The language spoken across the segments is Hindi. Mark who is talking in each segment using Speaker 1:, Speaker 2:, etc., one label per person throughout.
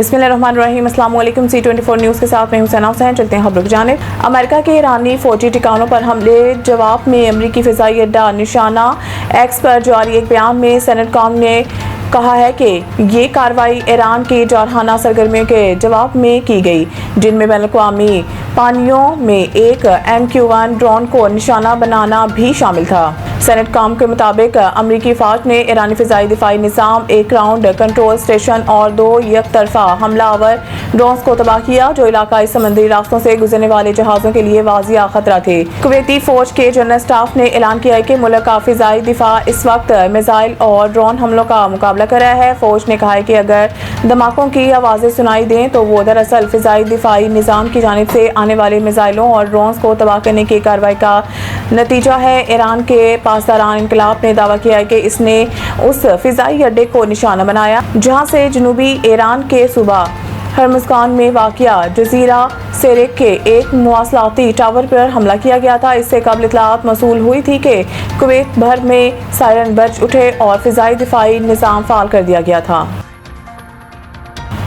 Speaker 1: बिस्मिल्लाहिर्रहमानिर्रहीम। अस्सलाम वालेकुम। C24 न्यूज़ के साथ मैं हुसैना हुसैन। चलते हैं खबरों की जानिब। अमेरिका के ईरानी फौजी ठिकानों पर हमले जवाब में अमरीकी फ़िज़ाई अड्डा निशाना। एक्स पर जारी एक बयान में सेनेटकॉम ने कहा है कि ये कार्रवाई ईरान की जारहाना सरगर्मियों के जवाब में की गई, जिनमें बैनुल-अक़वामी पानियों में एक MQ-1 ड्रोन को निशाना बनाना भी शामिल था। सेनेटकॉम के मुताबिक अमरीकी फ़ौज ने ईरानी फ़िज़ाई दिफाई निज़ाम, एक ग्राउंड कंट्रोल स्टेशन और 2 यकतरफा हमलावर ड्रोन्स को तबाह किया, जो इलाकाई समुद्री रास्तों से गुजरने वाले जहाज़ों के लिए वाज़िया खतरा थे। कुवैती फ़ौज के जनरल स्टाफ ने ऐलान किया है कि मुल्क का फ़िज़ाई दिफा इस वक्त मिसाइल और ड्रोन हमलों का मुकाबला कर रहा है। फ़ौज ने कहा है कि अगर धमाकों की आवाज़ें सुनाई दें तो वो दरअसल फ़िज़ाई दिफाई निज़ाम की जानिब से आने वाले मिसाइलों और ड्रोन्स को तबाह करने की कार्रवाई का नतीजा है। ईरान के पासदारान इनकलाब ने दावा किया है कि इसने उस फ़िज़ाई अड्डे को निशाना बनाया जहाँ से जनूबी ईरान के सूबा हर्मुज़गान में वाक़िया जज़ीरा सेरेक के एक मवासलाती टावर पर हमला किया गया था। इससे कबल इत्तलात मौसूल हुई थी कि कुवैत भर में सायरन बज उठे और फ़िज़ाई दिफाई निज़ाम फ़ाल कर दिया गया था।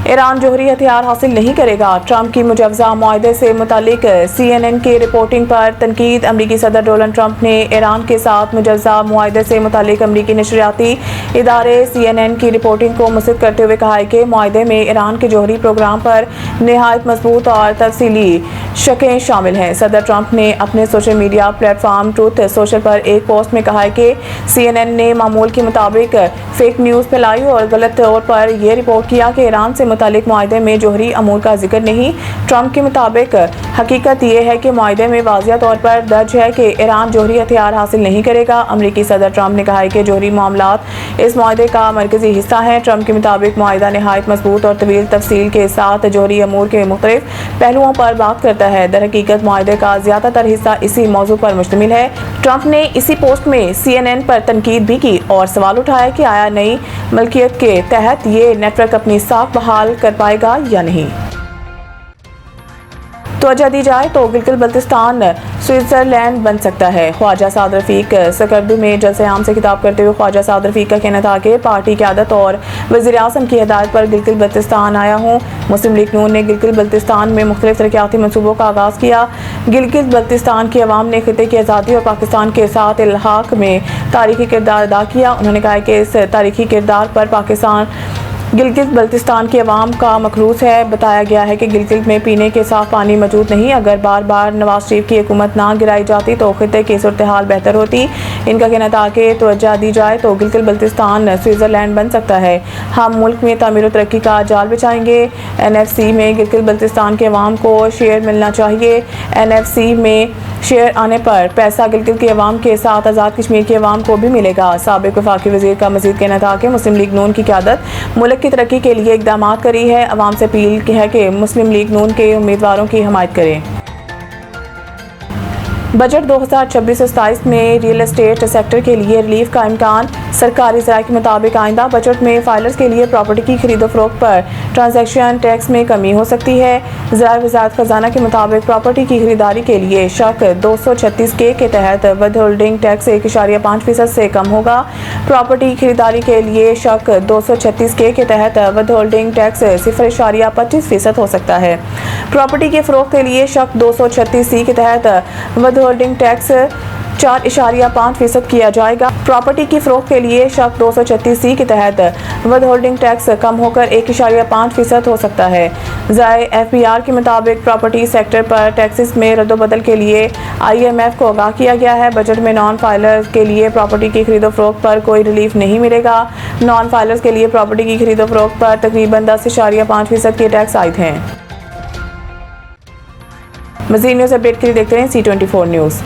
Speaker 1: ईरान जोहरी हथियार हासिल नहीं करेगा। ट्रंप की मुजवज़ा मुआहदे से मुतालिक CNN की रिपोर्टिंग पर तनकीद। अमरीकी सदर डोनाल्ड ट्रंप ने ईरान के साथ मुजवज़ा मुआहदे से मुतालिक अमरीकी नशरियाती इदारे CNN की रिपोर्टिंग को मुस्तरद करते हुए कहा है कि मुआहदे में ईरान के जोहरी प्रोग्राम पर नहायत मजबूत और तफसीली शकें शामिल हैं। सदर ट्रंप ने अपने social media platform truth social पर एक पोस्ट में कहा है कि CNN ने मामूल के मुताबिक फेक न्यूज़ फैलाई और गलत तौर पर यह रिपोर्ट किया कि ईरान से मुतालिक मुआहदे में जोहरी अमूर का जिक्र नहीं। ट्रंप के मुताबिक हकीकत यह है कि मुआहदे में वाज़िया तौर पर दर्ज है कि ईरान जोहरी हथियार हासिल नहीं करेगा। अमरीकी सदर ट्रंप ने कहा है कि जोहरी मामलात इस मुआहदे का मरकजी हिस्सा हैं। ट्रंप के मुताबिक मुआहदा नहायत मजबूत और तवील तफसील के साथ जोहरी अमूर के मुख्तलिफ पहलुओं पर बात करता है। दर हकीकत मुआहदे का ज़्यादातर हिस्सा इसी मौजू पर मुश्तमिल है। ट्रंप ने इसी पोस्ट में CNN पर तनकीद भी की और सवाल उठाया कि आया नई मलकियत के तहत ये नेटवर्क अपनी साख बहाल कर पाएगा या नहीं। तवज्जो दी जाए तो गिलगित बल्तिस्तान स्विट्ज़रलैंड बन सकता है। ख्वाजा साद रफ़ीक सकर्दू में जलसे आम से खिताब करते हुए ख्वाजा साद रफ़ीक का कहना था कि पार्टी क़यादत और वज़ीर आज़म की हिदायत पर गिलगित बल्तिस्तान आया हूँ। मुस्लिम लीग नून ने गिलगित बल्तिस्तान में मुख्तलिफ तरक्याती मनसूबों का आगाज़ किया। गिलगित बल्तिस्तान की अवाम ने खित्ते की आज़ादी और पाकिस्तान के साथ इल्हाक़ में तारीख़ी किरदार अदा किया। उन्होंने कहा कि इस तारीख़ी किरदार पर पाकिस्तान गिलगित बल्तिस्तान की अवाम का मखरूस है। बताया गया है कि गिलगित में पीने के साफ पानी मौजूद नहीं। अगर बार बार नवाज शरीफ की हुकूमत ना गिराई जाती तो खित्ते की सूरत हाल बेहतर होती। इनका कहना था कि तवज्जो दी जाए तो गिलगित बल्तिस्तान स्विट्ज़रलैंड बन सकता है। हम मुल्क में तामीर और तरक्की का जाल बिछाएंगे। NFC में गिलगित बल्तिस्तान के अवाम को शेयर मिलना चाहिए। NFC में शेयर आने पर पैसा गिलगित की अवाम के साथ आज़ाद कश्मीर की अवाम को भी मिलेगा। साबिक़ वफाकी वज़ीर का मज़ीद कहना था कि मुस्लिम लीग नून की क़यादत मुल्क की तरक्की के लिए इक़दामात करी है। अवाम से अपील है कि मुस्लिम लीग नून के उम्मीदवारों की हमायत करें। बजट 2026-27 में रियल एस्टेट सेक्टर के लिए रिलीफ का इम्कान। सरकारी ज़राए के मुताबिक आइंदा बजट में फाइलर्स के लिए प्रॉपर्टी की खरीदो फरोख्त पर ट्रांजैक्शन टैक्स में कमी हो सकती है। ज़राए वज़ारत ख़ज़ाना के मुताबिक प्रॉपर्टी की खरीदारी के लिए शक 236K के तहत विद होल्डिंग टैक्स 1.5% से कम होगा। प्रॉपर्टी की खरीदारी के लिए शक 236K के तहत विद होल्डिंग टैक्स 0.25% हो सकता है। प्रॉपर्टी के फरोख्त के लिए शक 236C के तहत विद होल्डिंग टैक्स 4.5% किया जाएगा। प्रॉपर्टी की फरोख्त के लिए शक 236C के तहत विद होल्डिंग टैक्स कम होकर 1.5% हो सकता है। ज़राए FBR के मुताबिक प्रॉपर्टी सेक्टर पर टैक्सेस में रद्दोबदल के लिए IMF को आगाह किया गया है। बजट में नॉन फाइलर्स के लिए प्रॉपर्टी की खरीदो फरोख्त पर कोई रिलीफ नहीं मिलेगा। नॉन फाइलर्स के लिए प्रॉपर्टी की खरीदो फरोख्त पर तकरीबन 10.5% के टैक्स आयद हैं। मज़ीद न्यूज़ अपडेट के लिए देखते रहें C24 न्यूज़।